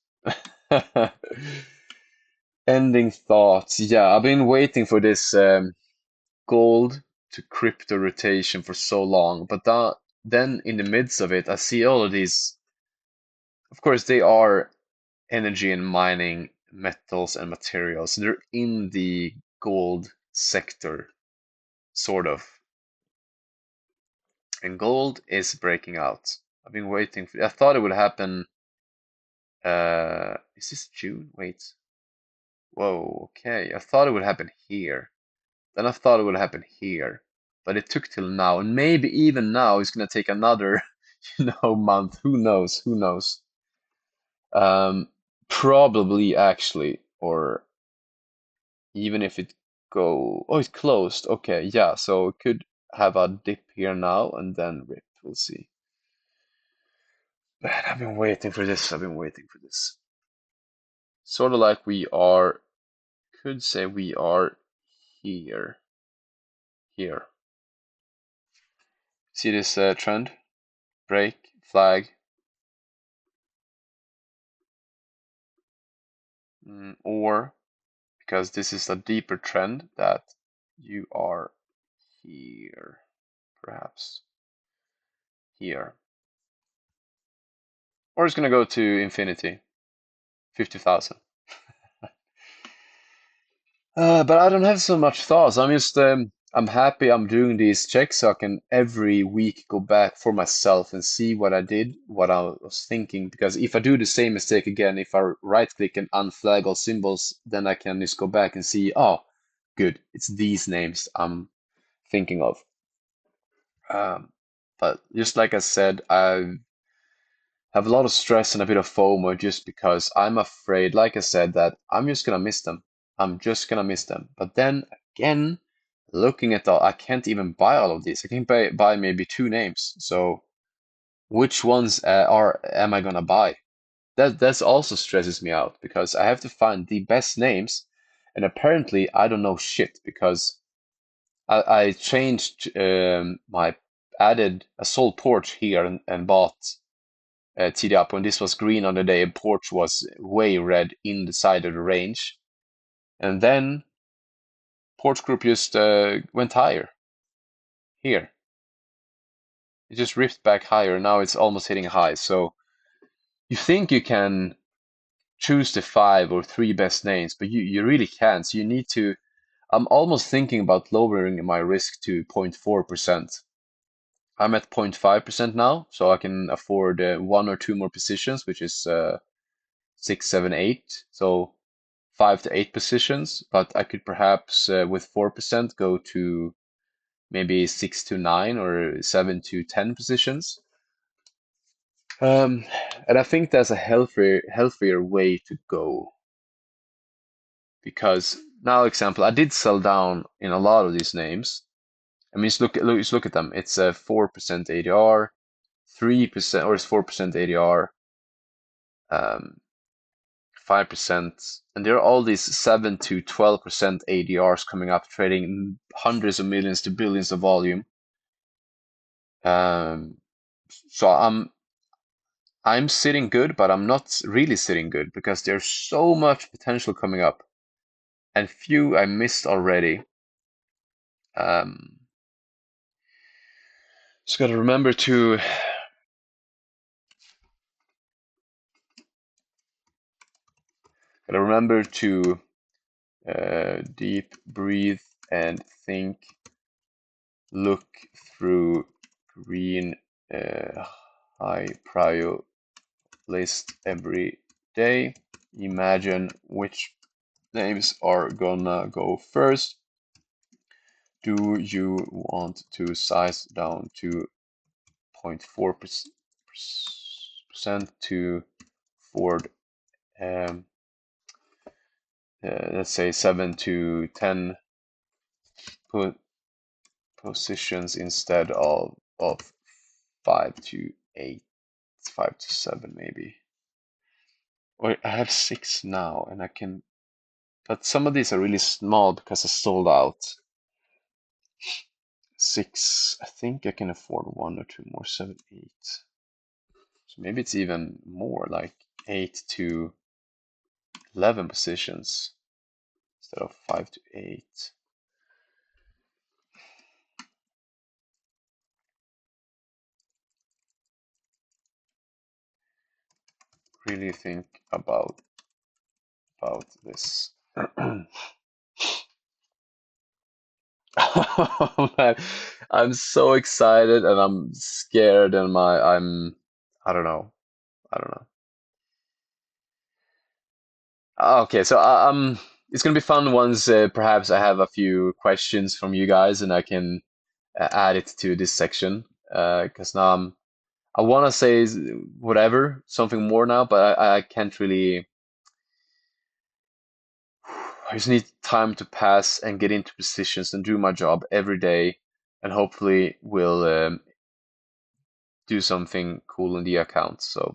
Ending thoughts. Yeah, I've been waiting for this gold to crypto rotation for so long, but then in the midst of it, I see all of these. Of course, they are energy and mining metals and materials. They're in the gold sector, sort of. And gold is breaking out. I've been waiting for. I thought it would happen. Is this June? Wait. Whoa. Okay. I thought it would happen here. Then I thought it would happen here, but it took till now, and maybe even now it's gonna take another, month. Who knows? Who knows? Um, Probably actually, or even if it go, oh, it closed. Okay, yeah, so it could have a dip here now and then rip. We'll see. Man, I've been waiting for this. I've been waiting for this. Sort of like we are, could say we are here, here. See this trend? Break, flag, or because this is a deeper trend that you are here, perhaps here. Or it's going to go to infinity, 50,000. But I don't have so much thoughts. I'm happy I'm doing these checks so I can every week go back for myself and see what I did, what I was thinking. Because if I do the same mistake again, if I right click and unflag all symbols, then I can just go back and see, oh, good, it's these names I'm thinking of. Um, but just like I said, I have a lot of stress and a bit of FOMO just because I'm afraid, like I said, that I'm just gonna miss them. I'm just gonna miss them. But then again, looking at all, I can't even buy all of these. I can buy maybe two names. So which ones are am I gonna buy? That's also stresses me out because I have to find the best names, and apparently I don't know shit because I changed my added a sold porch here and bought TD up when this was green on the day and porch was way red in the side of the range. And then porch group just went higher here. It just ripped back higher. Now it's almost hitting high. So you think you can choose the five or three best names, but you really can't. So you need to. I'm almost thinking about lowering my risk to 0.4%. I'm at 0.5% now, so I can afford one or two more positions, which is six, seven, eight. So 5 to 8 positions, but I could perhaps with 4% go to maybe 6 to 9 or 7 to 10 positions. Um, and I think that's a healthier way to go because now, example, I did sell down in a lot of these names. I mean, just look at them. It's a 4% ADR, 3% or it's 4% ADR, 5%, and there are all these 7 to 12% ADRs coming up, trading hundreds of millions to billions of volume. Um, so I'm sitting good, but I'm not really sitting good because there's so much potential coming up, and few I missed already. Um, just gotta remember to deep breathe and think, look through green high prio list every day. Imagine which names are gonna go first. Do you want to size down to 0.4% to Ford, um, let's say 7 to 10 put positions instead of 5 to 8, 5 to 7 maybe. Or I have 6 now, and I can, but some of these are really small because I sold out. Six. I think I can afford one or two more. Seven, eight. So maybe it's even more, like 8 to 11 positions instead of 5 to 8. Really think about this. Oh man, I'm so excited and I'm scared and I don't know. I don't know. Okay, so it's gonna be fun once perhaps I have a few questions from you guys and I can add it to this section. Because now I want to say whatever, something more now, but I can't really. I just need time to pass and get into positions and do my job every day, and hopefully will do something cool in the account. So